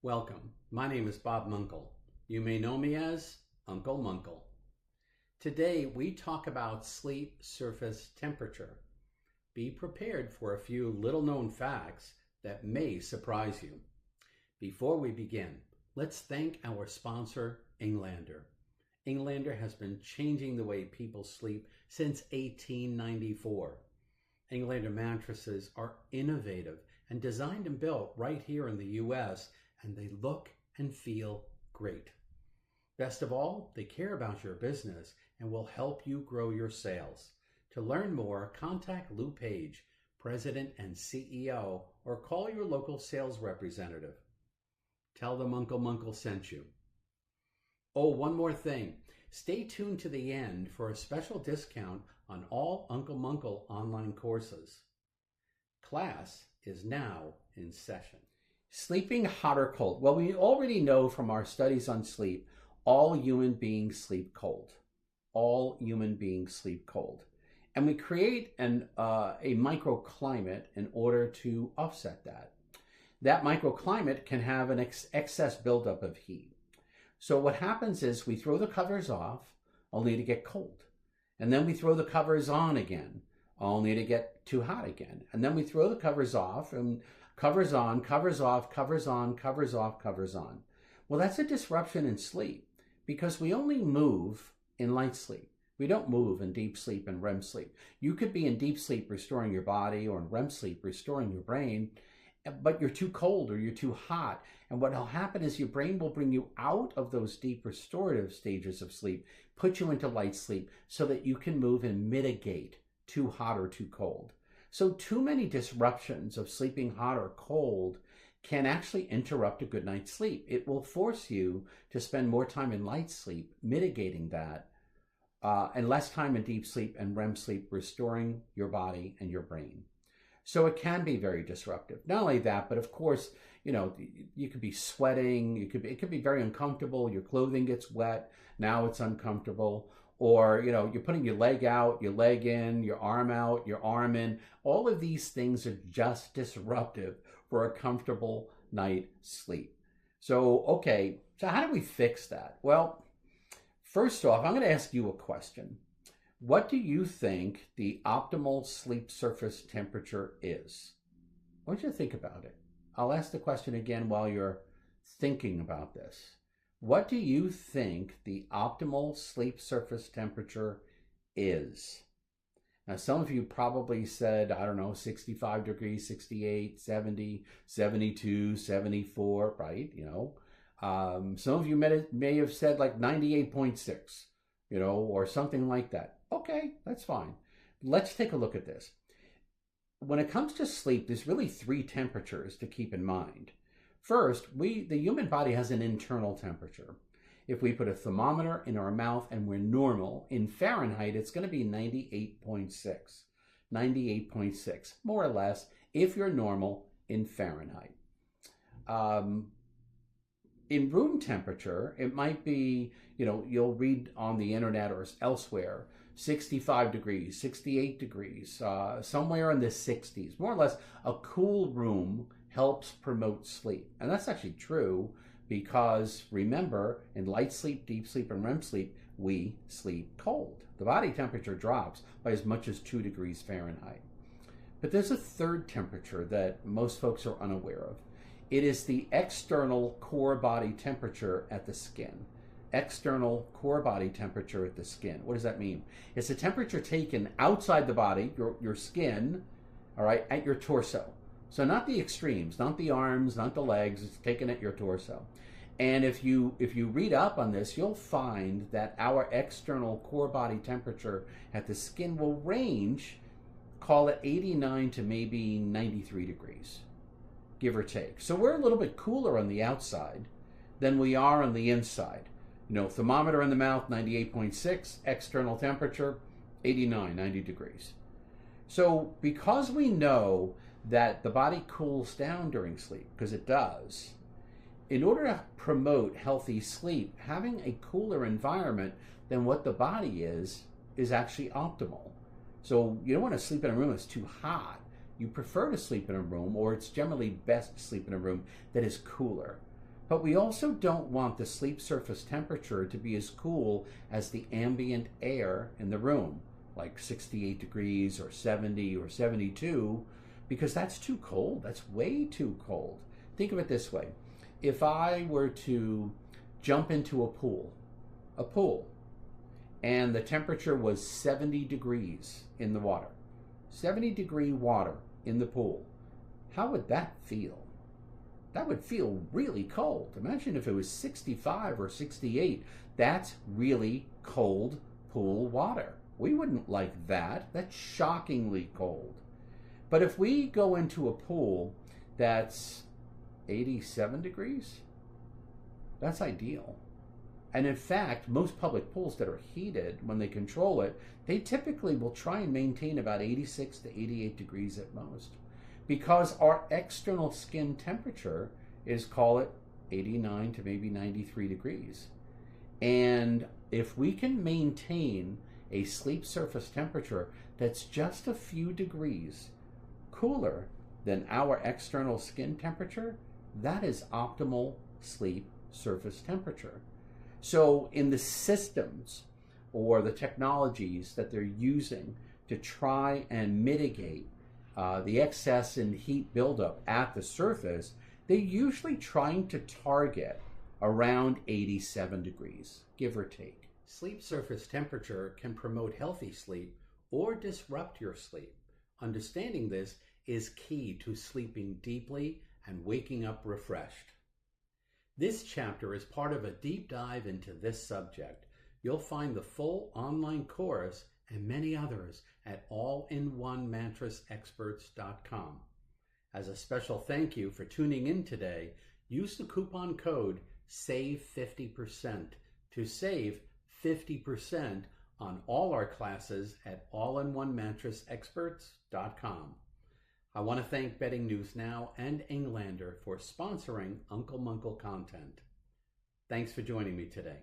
Welcome. My name is Bob Muenkel. You may know me as Uncle Muenkel. Today we talk about sleep surface temperature. Be prepared for a few little known facts that may surprise you. Before we begin, let's thank our sponsor, Englander. Englander has been changing the way people sleep since 1894. Englander mattresses are innovative and designed and built right here in the US, and they look and feel great. Best of all, they care about your business and will help you grow your sales. To learn more, contact Lou Page, President and CEO, or call your local sales representative. Tell them Uncle Muenkel sent you. Oh, one more thing. Stay tuned to the end for a special discount on all Uncle Muenkel online courses. Class is now in session. Sleeping hot or cold? Well, we already know from our studies on sleep, all human beings sleep cold. All human beings sleep cold. And we create a microclimate in order to offset that. That microclimate can have an excess buildup of heat. So what happens is we throw the covers off only to get cold. And then we throw the covers on again, only to get too hot again. And then we throw the covers off and covers on, covers off, covers on, covers off, covers on. Well, that's a disruption in sleep because we only move in light sleep. We don't move in deep sleep and REM sleep. You could be in deep sleep restoring your body or in REM sleep restoring your brain, but you're too cold or you're too hot. And what will happen is your brain will bring you out of those deep restorative stages of sleep, put you into light sleep so that you can move and mitigate too hot or too cold. So too many disruptions of sleeping hot or cold can actually interrupt a good night's sleep. It will force you to spend more time in light sleep, mitigating that, and less time in deep sleep and REM sleep, restoring your body and your brain. So it can be very disruptive. Not only that, but of course, you could be sweating, it could be very uncomfortable, your clothing gets wet, now it's uncomfortable, or you're putting your leg out, your leg in, your arm out, your arm in. All of these things are just disruptive for a comfortable night's sleep. So how do we fix that? Well, first off, I'm going to ask you a question. What do you think the optimal sleep surface temperature is? I want you to think about it. I'll ask the question again while you're thinking about this. What do you think the optimal sleep surface temperature is? Now, some of you probably said, 65 degrees, 68, 70, 72, 74, right? Some of you may have said like 98.6, or something like that. Okay, that's fine. Let's take a look at this. When it comes to sleep, there's really three temperatures to keep in mind. First, the human body has an internal temperature. If we put a thermometer in our mouth and we're normal, in Fahrenheit, it's going to be 98.6. 98.6, more or less, if you're normal in Fahrenheit. In room temperature, it might be, you'll read on the internet or elsewhere, 65 degrees, 68 degrees, somewhere in the 60s. More or less, a cool room helps promote sleep. And that's actually true because, remember, in light sleep, deep sleep, and REM sleep, we sleep cold. The body temperature drops by as much as 2 degrees Fahrenheit. But there's a third temperature that most folks are unaware of. It is the external core body temperature at the skin. External core body temperature at the skin. What does that mean? It's the temperature taken outside the body, your skin, all right, at your torso. So not the extremes, not the arms, not the legs, it's taken at your torso. And if you read up on this, you'll find that our external core body temperature at the skin will range, call it 89 to maybe 93 degrees, give or take. So we're a little bit cooler on the outside than we are on the inside. Thermometer in the mouth, 98.6, external temperature, 89, 90 degrees. So because we know that the body cools down during sleep, because it does, in order to promote healthy sleep, having a cooler environment than what the body is actually optimal. So you don't want to sleep in a room that's too hot. You prefer to sleep in a room, or it's generally best to sleep in a room that is cooler. But we also don't want the sleep surface temperature to be as cool as the ambient air in the room, like 68 degrees or 70 or 72, because that's too cold. That's way too cold. Think of it this way. If I were to jump into a pool, and the temperature was 70 degrees in the water, 70-degree water in the pool, how would that feel? That would feel really cold. Imagine if it was 65 or 68. That's really cold pool water. We wouldn't like that. That's shockingly cold. But if we go into a pool that's 87 degrees, that's ideal. And in fact, most public pools that are heated, when they control it, they typically will try and maintain about 86 to 88 degrees at most. Because our external skin temperature is, call it 89 to maybe 93 degrees. And if we can maintain a sleep surface temperature that's just a few degrees cooler than our external skin temperature, that is optimal sleep surface temperature. So in the systems or the technologies that they're using to try and mitigate the excess in heat buildup at the surface, they're usually trying to target around 87 degrees, give or take. Sleep surface temperature can promote healthy sleep or disrupt your sleep. Understanding this is key to sleeping deeply and waking up refreshed. This chapter is part of a deep dive into this subject. You'll find the full online course and many others at allinonemattressexperts.com. As a special thank you for tuning in today, use the coupon code SAVE50% to save 50% on all our classes at allinonemattressexperts.com. I want to thank Bedding News Now and Englander for sponsoring Uncle Munkle content. Thanks for joining me today.